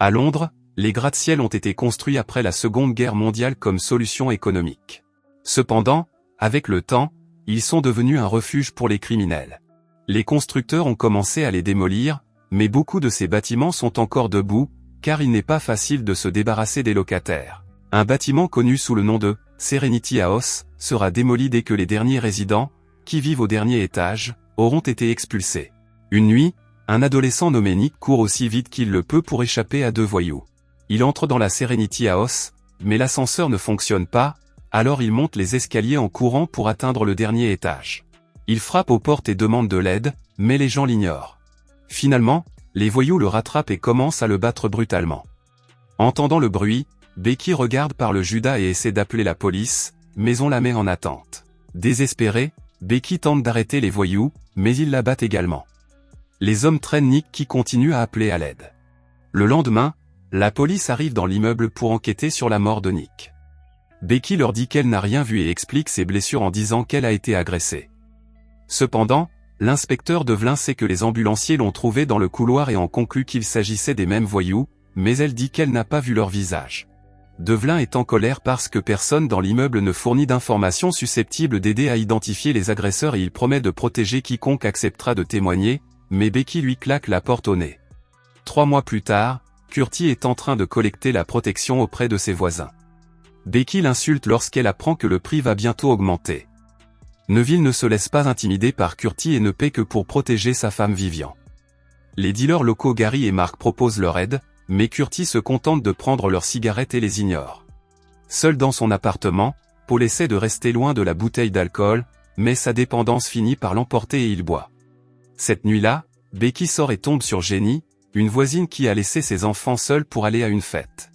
À Londres, les gratte-ciel ont été construits après la Seconde Guerre mondiale comme solution économique. Cependant, avec le temps, ils sont devenus un refuge pour les criminels. Les constructeurs ont commencé à les démolir, mais beaucoup de ces bâtiments sont encore debout, car il n'est pas facile de se débarrasser des locataires. Un bâtiment connu sous le nom de Serenity House sera démoli dès que les derniers résidents, qui vivent au dernier étage, auront été expulsés. Une nuit, un adolescent nommé Nick court aussi vite qu'il le peut pour échapper à deux voyous. Il entre dans la Serenity House, mais l'ascenseur ne fonctionne pas, alors il monte les escaliers en courant pour atteindre le dernier étage. Il frappe aux portes et demande de l'aide, mais les gens l'ignorent. Finalement, les voyous le rattrapent et commencent à le battre brutalement. Entendant le bruit, Becky regarde par le Judas et essaie d'appeler la police, mais on la met en attente. Désespérée, Becky tente d'arrêter les voyous, mais ils la battent également. Les hommes traînent Nick qui continue à appeler à l'aide. Le lendemain, la police arrive dans l'immeuble pour enquêter sur la mort de Nick. Becky leur dit qu'elle n'a rien vu et explique ses blessures en disant qu'elle a été agressée. Cependant, l'inspecteur Devlin sait que les ambulanciers l'ont trouvé dans le couloir et en conclut qu'il s'agissait des mêmes voyous, mais elle dit qu'elle n'a pas vu leur visage. Devlin est en colère parce que personne dans l'immeuble ne fournit d'informations susceptibles d'aider à identifier les agresseurs et il promet de protéger quiconque acceptera de témoigner, mais Becky lui claque la porte au nez. 3 mois plus tard, Curtis est en train de collecter la protection auprès de ses voisins. Becky l'insulte lorsqu'elle apprend que le prix va bientôt augmenter. Neville ne se laisse pas intimider par Curtis et ne paie que pour protéger sa femme Vivian. Les dealers locaux Gary et Mark proposent leur aide, mais Curtis se contente de prendre leurs cigarettes et les ignore. Seul dans son appartement, Paul essaie de rester loin de la bouteille d'alcool, mais sa dépendance finit par l'emporter et il boit. Cette nuit-là, Becky sort et tombe sur Jenny, une voisine qui a laissé ses enfants seuls pour aller à une fête.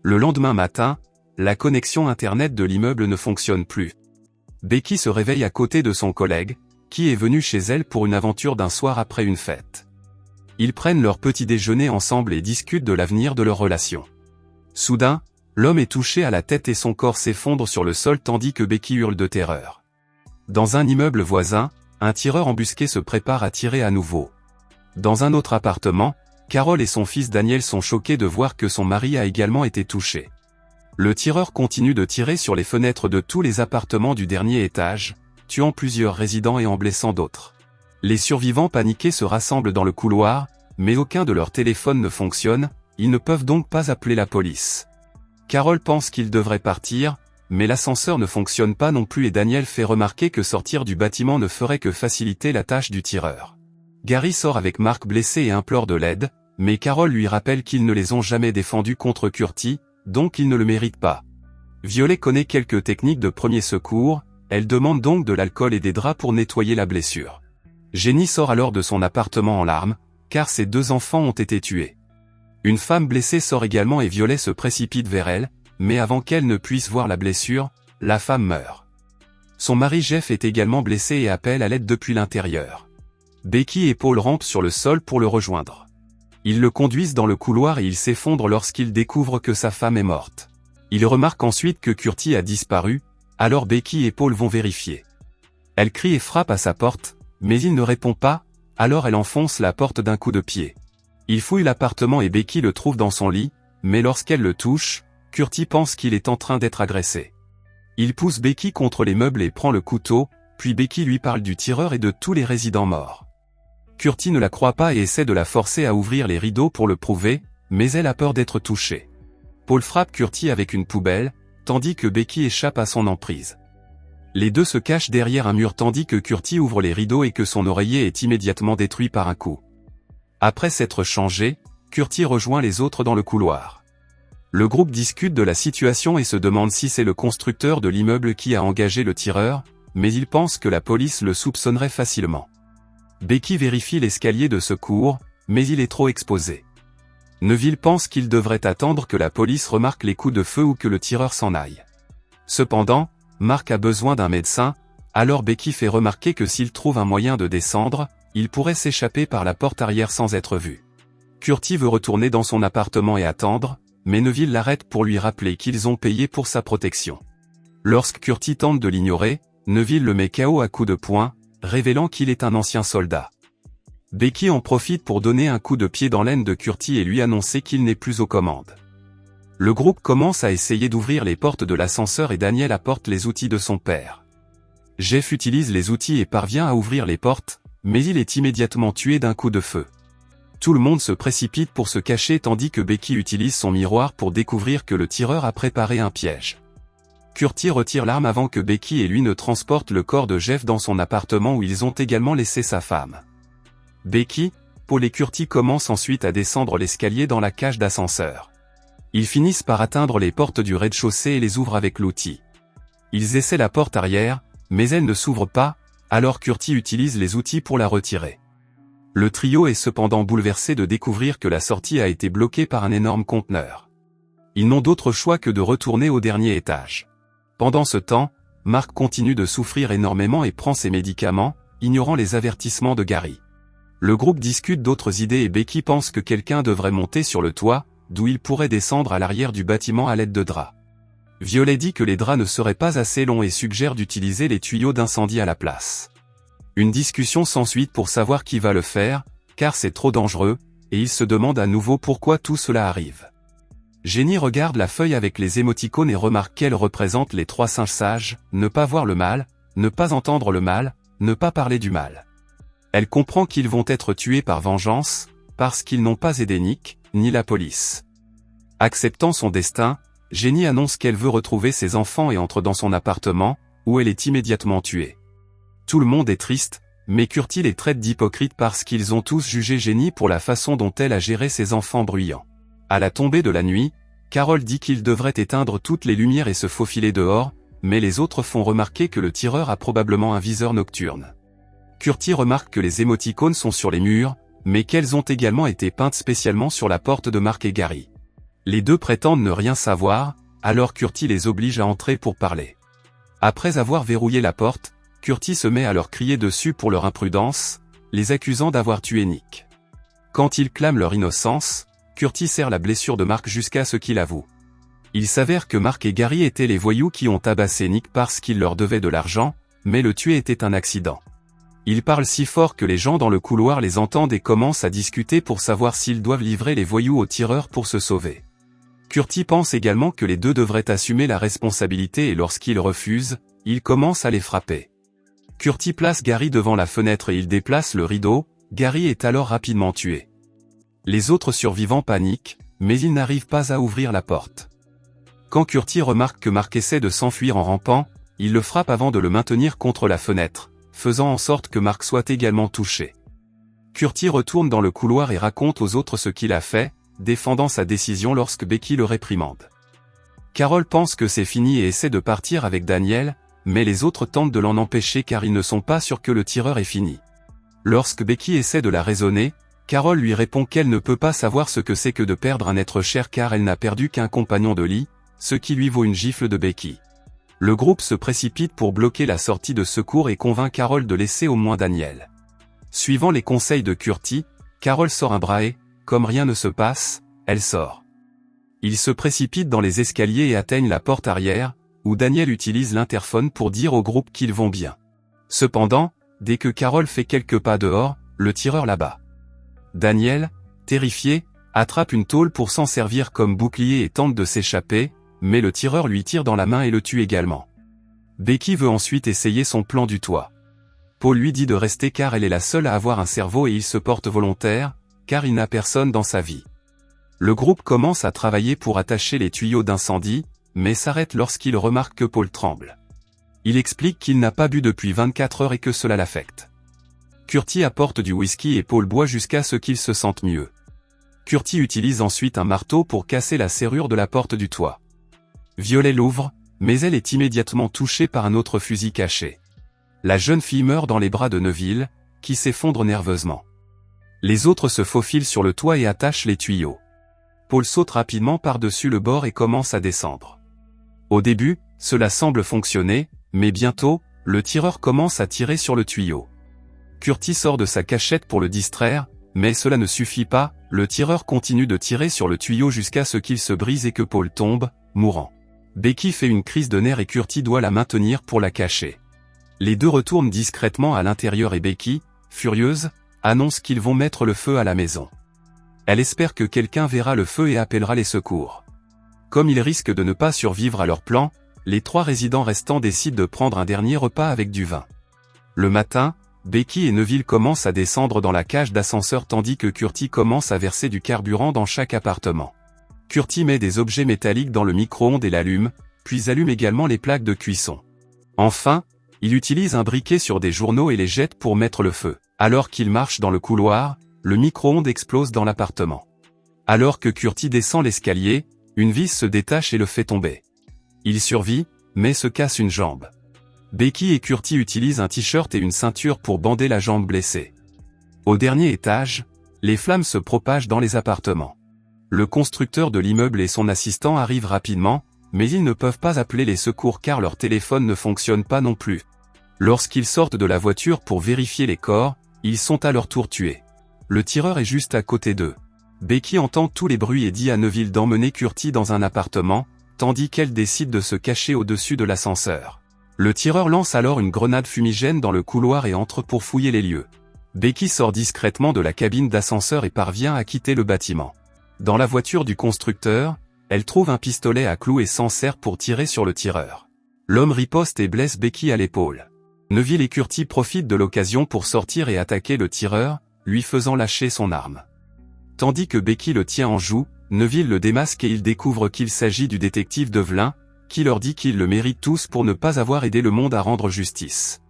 Le lendemain matin, la connexion internet de l'immeuble ne fonctionne plus. Becky se réveille à côté de son collègue, qui est venu chez elle pour une aventure d'un soir après une fête. Ils prennent leur petit déjeuner ensemble et discutent de l'avenir de leur relation. Soudain, l'homme est touché à la tête et son corps s'effondre sur le sol tandis que Becky hurle de terreur. Dans un immeuble voisin, un tireur embusqué se prépare à tirer à nouveau. Dans un autre appartement, Carol et son fils Daniel sont choqués de voir que son mari a également été touché. Le tireur continue de tirer sur les fenêtres de tous les appartements du dernier étage, tuant plusieurs résidents et en blessant d'autres. Les survivants paniqués se rassemblent dans le couloir, mais aucun de leurs téléphones ne fonctionne, ils ne peuvent donc pas appeler la police. Carol pense qu'ils devraient partir, mais l'ascenseur ne fonctionne pas non plus et Daniel fait remarquer que sortir du bâtiment ne ferait que faciliter la tâche du tireur. Gary sort avec Mark blessé et implore de l'aide, mais Carol lui rappelle qu'ils ne les ont jamais défendus contre Curtis, donc ils ne le méritent pas. Violet connaît quelques techniques de premier secours, elle demande donc de l'alcool et des draps pour nettoyer la blessure. Jenny sort alors de son appartement en larmes, car ses 2 enfants ont été tués. Une femme blessée sort également et Violet se précipite vers elle, mais avant qu'elle ne puisse voir la blessure, la femme meurt. Son mari Jeff est également blessé et appelle à l'aide depuis l'intérieur. Becky et Paul rampent sur le sol pour le rejoindre. Ils le conduisent dans le couloir et il s'effondre lorsqu'il découvre que sa femme est morte. Il remarque ensuite que Curtis a disparu, alors Becky et Paul vont vérifier. Elle crie et frappe à sa porte, mais il ne répond pas, alors elle enfonce la porte d'un coup de pied. Il fouille l'appartement et Becky le trouve dans son lit, mais lorsqu'elle le touche, Curtis pense qu'il est en train d'être agressé. Il pousse Becky contre les meubles et prend le couteau, puis Becky lui parle du tireur et de tous les résidents morts. Curtis ne la croit pas et essaie de la forcer à ouvrir les rideaux pour le prouver, mais elle a peur d'être touchée. Paul frappe Curtis avec une poubelle, tandis que Becky échappe à son emprise. Les deux se cachent derrière un mur tandis que Curtis ouvre les rideaux et que son oreiller est immédiatement détruit par un coup. Après s'être changé, Curtis rejoint les autres dans le couloir. Le groupe discute de la situation et se demande si c'est le constructeur de l'immeuble qui a engagé le tireur, mais il pense que la police le soupçonnerait facilement. Becky vérifie l'escalier de secours, mais il est trop exposé. Neville pense qu'il devrait attendre que la police remarque les coups de feu ou que le tireur s'en aille. Cependant, Mark a besoin d'un médecin, alors Becky fait remarquer que s'il trouve un moyen de descendre, il pourrait s'échapper par la porte arrière sans être vu. Curtis veut retourner dans son appartement et attendre, mais Neville l'arrête pour lui rappeler qu'ils ont payé pour sa protection. Lorsque Curtis tente de l'ignorer, Neville le met KO à coups de poing, révélant qu'il est un ancien soldat. Becky en profite pour donner un coup de pied dans l'aine de Curtis et lui annoncer qu'il n'est plus aux commandes. Le groupe commence à essayer d'ouvrir les portes de l'ascenseur et Daniel apporte les outils de son père. Jeff utilise les outils et parvient à ouvrir les portes, mais il est immédiatement tué d'un coup de feu. Tout le monde se précipite pour se cacher tandis que Becky utilise son miroir pour découvrir que le tireur a préparé un piège. Curtis retire l'arme avant que Becky et lui ne transportent le corps de Jeff dans son appartement où ils ont également laissé sa femme. Becky, Paul et Curtis commencent ensuite à descendre l'escalier dans la cage d'ascenseur. Ils finissent par atteindre les portes du rez-de-chaussée et les ouvrent avec l'outil. Ils essaient la porte arrière, mais elle ne s'ouvre pas, alors Curtis utilise les outils pour la retirer. Le trio est cependant bouleversé de découvrir que la sortie a été bloquée par un énorme conteneur. Ils n'ont d'autre choix que de retourner au dernier étage. Pendant ce temps, Mark continue de souffrir énormément et prend ses médicaments, ignorant les avertissements de Gary. Le groupe discute d'autres idées et Becky pense que quelqu'un devrait monter sur le toit, d'où il pourrait descendre à l'arrière du bâtiment à l'aide de draps. Violet dit que les draps ne seraient pas assez longs et suggère d'utiliser les tuyaux d'incendie à la place. Une discussion s'ensuit pour savoir qui va le faire, car c'est trop dangereux, et il se demande à nouveau pourquoi tout cela arrive. Jenny regarde la feuille avec les émoticônes et remarque qu'elle représente les 3 singes sages, ne pas voir le mal, ne pas entendre le mal, ne pas parler du mal. Elle comprend qu'ils vont être tués par vengeance, parce qu'ils n'ont pas aidé Nick, ni la police. Acceptant son destin, Jenny annonce qu'elle veut retrouver ses enfants et entre dans son appartement, où elle est immédiatement tuée. Tout le monde est triste, mais Curtis les traite d'hypocrites parce qu'ils ont tous jugé Jenny pour la façon dont elle a géré ses enfants bruyants. À la tombée de la nuit, Carol dit qu'il devrait éteindre toutes les lumières et se faufiler dehors, mais les autres font remarquer que le tireur a probablement un viseur nocturne. Curtis remarque que les émoticônes sont sur les murs, mais qu'elles ont également été peintes spécialement sur la porte de Mark et Gary. Les deux prétendent ne rien savoir, alors Curtis les oblige à entrer pour parler. Après avoir verrouillé la porte, Curtis se met à leur crier dessus pour leur imprudence, les accusant d'avoir tué Nick. Quand ils clament leur innocence, Curtis serre la blessure de Mark jusqu'à ce qu'il avoue. Il s'avère que Mark et Gary étaient les voyous qui ont tabassé Nick parce qu'il leur devait de l'argent, mais le tuer était un accident. Ils parlent si fort que les gens dans le couloir les entendent et commencent à discuter pour savoir s'ils doivent livrer les voyous aux tireurs pour se sauver. Curtis pense également que les deux devraient assumer la responsabilité et lorsqu'ils refusent, il commence à les frapper. Curtis place Gary devant la fenêtre et il déplace le rideau, Gary est alors rapidement tué. Les autres survivants paniquent, mais ils n'arrivent pas à ouvrir la porte. Quand Curtis remarque que Mark essaie de s'enfuir en rampant, il le frappe avant de le maintenir contre la fenêtre, faisant en sorte que Mark soit également touché. Curtis retourne dans le couloir et raconte aux autres ce qu'il a fait, défendant sa décision lorsque Becky le réprimande. Carol pense que c'est fini et essaie de partir avec Daniel, mais les autres tentent de l'en empêcher car ils ne sont pas sûrs que le tireur est fini. Lorsque Becky essaie de la raisonner, Carol lui répond qu'elle ne peut pas savoir ce que c'est que de perdre un être cher car elle n'a perdu qu'un compagnon de lit, ce qui lui vaut une gifle de Becky. Le groupe se précipite pour bloquer la sortie de secours et convainc Carol de laisser au moins Daniel. Suivant les conseils de Curtis, Carol sort un bras et, comme rien ne se passe, elle sort. Ils se précipitent dans les escaliers et atteignent la porte arrière, où Daniel utilise l'interphone pour dire au groupe qu'ils vont bien. Cependant, dès que Carol fait quelques pas dehors, le tireur la bat. Daniel, terrifié, attrape une tôle pour s'en servir comme bouclier et tente de s'échapper, mais le tireur lui tire dans la main et le tue également. Becky veut ensuite essayer son plan du toit. Paul lui dit de rester car elle est la seule à avoir un cerveau et il se porte volontaire, car il n'a personne dans sa vie. Le groupe commence à travailler pour attacher les tuyaux d'incendie, mais s'arrête lorsqu'il remarque que Paul tremble. Il explique qu'il n'a pas bu depuis 24 heures et que cela l'affecte. Curtis apporte du whisky et Paul boit jusqu'à ce qu'il se sente mieux. Curtis utilise ensuite un marteau pour casser la serrure de la porte du toit. Violet l'ouvre, mais elle est immédiatement touchée par un autre fusil caché. La jeune fille meurt dans les bras de Neville, qui s'effondre nerveusement. Les autres se faufilent sur le toit et attachent les tuyaux. Paul saute rapidement par-dessus le bord et commence à descendre. Au début, cela semble fonctionner, mais bientôt, le tireur commence à tirer sur le tuyau. Curtis sort de sa cachette pour le distraire, mais cela ne suffit pas, le tireur continue de tirer sur le tuyau jusqu'à ce qu'il se brise et que Paul tombe, mourant. Becky fait une crise de nerfs et Curtis doit la maintenir pour la cacher. Les deux retournent discrètement à l'intérieur et Becky, furieuse, annoncent qu'ils vont mettre le feu à la maison. Elle espère que quelqu'un verra le feu et appellera les secours. Comme ils risquent de ne pas survivre à leur plan, les 3 résidents restants décident de prendre un dernier repas avec du vin. Le matin, Becky et Neville commencent à descendre dans la cage d'ascenseur tandis que Curtis commence à verser du carburant dans chaque appartement. Curtis met des objets métalliques dans le micro-ondes et l'allume, puis allume également les plaques de cuisson. Enfin, il utilise un briquet sur des journaux et les jette pour mettre le feu. Alors qu'il marche dans le couloir, le micro-ondes explose dans l'appartement. Alors que Curtis descend l'escalier, une vis se détache et le fait tomber. Il survit, mais se casse une jambe. Becky et Curtis utilisent un t-shirt et une ceinture pour bander la jambe blessée. Au dernier étage, les flammes se propagent dans les appartements. Le constructeur de l'immeuble et son assistant arrivent rapidement, mais ils ne peuvent pas appeler les secours car leur téléphone ne fonctionne pas non plus. Lorsqu'ils sortent de la voiture pour vérifier les corps, ils sont à leur tour tués. Le tireur est juste à côté d'eux. Becky entend tous les bruits et dit à Neville d'emmener Curtis dans un appartement, tandis qu'elle décide de se cacher au-dessus de l'ascenseur. Le tireur lance alors une grenade fumigène dans le couloir et entre pour fouiller les lieux. Becky sort discrètement de la cabine d'ascenseur et parvient à quitter le bâtiment. Dans la voiture du constructeur, elle trouve un pistolet à clous et s'en sert pour tirer sur le tireur. L'homme riposte et blesse Becky à l'épaule. Neville et Curtis profitent de l'occasion pour sortir et attaquer le tireur, lui faisant lâcher son arme. Tandis que Becky le tient en joue, Neville le démasque et il découvre qu'il s'agit du détective Devlin, qui leur dit qu'ils le méritent tous pour ne pas avoir aidé le monde à rendre justice.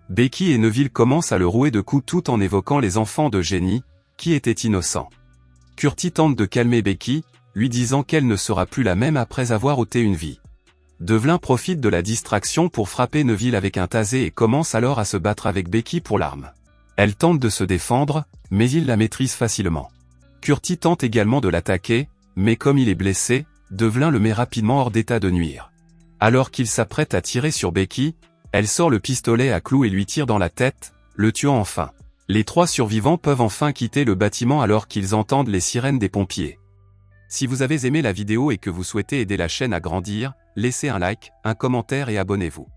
Becky et Neville commencent à le rouer de coups tout en évoquant les enfants de Jenny, qui étaient innocents. Curtis tente de calmer Becky, lui disant qu'elle ne sera plus la même après avoir ôté une vie. Devlin profite de la distraction pour frapper Neville avec un taser et commence alors à se battre avec Becky pour l'arme. Elle tente de se défendre, mais il la maîtrise facilement. Curtis tente également de l'attaquer, mais comme il est blessé, Devlin le met rapidement hors d'état de nuire. Alors qu'il s'apprête à tirer sur Becky, elle sort le pistolet à clous et lui tire dans la tête, le tuant enfin. Les 3 survivants peuvent enfin quitter le bâtiment alors qu'ils entendent les sirènes des pompiers. Si vous avez aimé la vidéo et que vous souhaitez aider la chaîne à grandir, laissez un like, un commentaire et abonnez-vous.